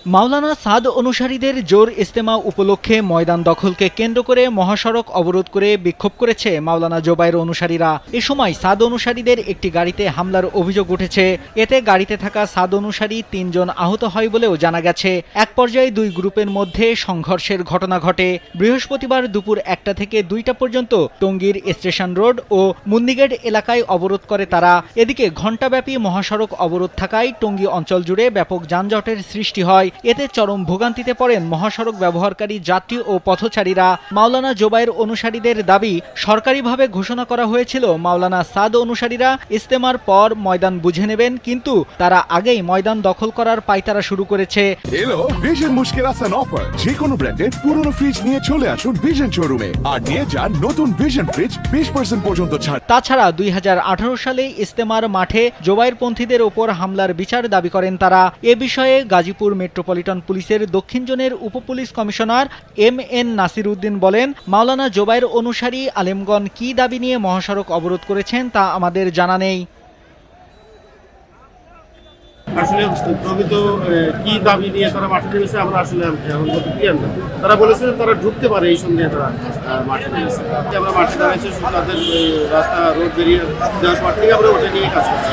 মাওলানা সাদ অনুসারীদের জোর ইজতেমা উপলক্ষে ময়দান দখলকে কেন্দ্র করে মহাসড়ক অবরোধ করে বিক্ষোভ করেছে মাওলানা জোবায়ের অনুসারীরা। এ সময় সাদ অনুসারীদের একটি গাড়িতে হামলার অভিযোগ উঠেছে। এতে গাড়িতে থাকা সাদ অনুসারী ৩ জন আহত হয় বলেও জানা গেছে। এক পর্যায়ে দুই গ্রুপের মধ্যে সংঘর্ষের ঘটনা ঘটে। বৃহস্পতিবার দুপুর ১টা থেকে ২টা পর্যন্ত টঙ্গীর স্টেশন রোড ও মুন্দিগেট এলাকায় অবরোধ করে তারা। এদিকে ঘণ্টাব্যাপী মহাসড়ক অবরোধ থাকায় টঙ্গী অঞ্চল জুড়ে ব্যাপক যানজটের সৃষ্টি হয়। এতে চরম ভোগান্তিতে পড়েন মহাসড়ক ব্যবহারকারী যাত্রী ও পথচারীরা। মাওলানা জোবায়ের অনুসারীদের দাবি, সরকারিভাবে ঘোষণা করা হয়েছিল মাওলানা সাদ অনুসারীরা ইজতেমার পর ময়দান বুঝে নেবেন, কিন্তু তারা আগেই ময়দান দখল করার পায়তারা শুরু করেছে। এলো ভিশন মুশকিল আসান অফার। যে কোনো ব্র্যান্ডের পুরনো ফ্রিজ নিয়ে চলে আসুন ভিশন শোরুমে আর নিয়ে যান নতুন ভিশন ফ্রিজ 20% পর্যন্ত ছাড়। তাছাড়া ২০১৮ সালে ইজতেমার মাঠে জোবায়েরপন্থীদের ওপর হামলার বিচার দাবি করেন তারা। এ বিষয়ে গাজীপুর মেট্রোপলিটন পুলিশের দক্ষিণ জোনের উপপুলিশ কমিশনার MN নাসির উদ্দিন বলেন, মাওলানা জোবায়ের অনুসারী আলেমগণ কি দাবি নিয়ে মহাসড়ক অবরোধ করেছেন তা আমাদের জানা নেই। আসলে প্রকৃত কি দাবি নিয়ে তারা মাঠে নেমেছে আমরা আসলে ক্লিয়ার না। তারা বলেছেন তারা ঢুকতে পারে এই সন্দেহে তারা মাঠে নেমেছে। আমরা মাঠে দাঁড়াইছি, তাদের রাস্তা রোড বেরিয়ে দেওয়ার পর থেকে আমরা ওটা নিয়ে কাজ করছি।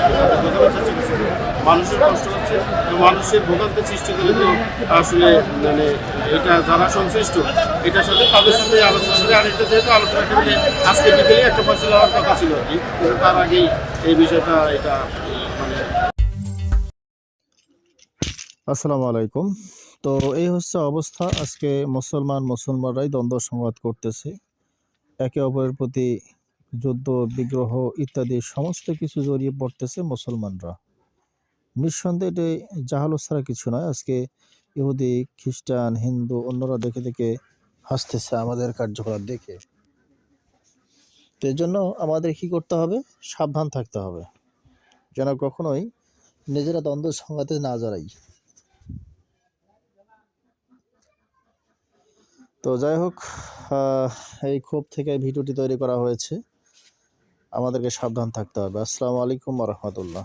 মানুষের কষ্ট হচ্ছে, মানুষের ভোগান্তি সৃষ্টি করে তো আসলে মানে এটা যারা সংশ্লিষ্ট এটার সাথে তাদের সাথে আলোচনা করে আরেকটা যেহেতু আলোচনা করলে আজকে বিকেলে একটা ফয়সলা হওয়ার কথা ছিল আর কি, কিন্তু তার আগেই এই বিষয়টা এটা মানে। আসসালামু আলাইকুম। তো এই হচ্ছে অবস্থা। আজকে মুসলমানরাই দ্বন্দ্ব সংঘাত করতেছে, একে অপরের প্রতি যুদ্ধ বিগ্রহ ইত্যাদি সমস্ত কিছু জড়িয়ে পড়তেছে মুসলমানরা। নিঃসন্দেহে এটি জাহালত ছাড়া কিছু নয়। আজকে ইহুদি, খ্রিস্টান, হিন্দু অন্যরা দেখে দেখে হাসতেছে আমাদের কার্যকলাপ দেখে। তো এর জন্য আমাদের কি করতে হবে? সাবধান থাকতে হবে, যেন কখনোই নিজেরা দ্বন্দ্ব সংঘাতে না জড়াই। তো যাই হোক, এই ক্ষোভ থেকে ভিডিওটি তৈরি করা হয়েছে। আমাদেরকে সাবধান থাকতে হবে। আসসালামু আলাইকুম ওয়া রাহমাতুল্লাহ।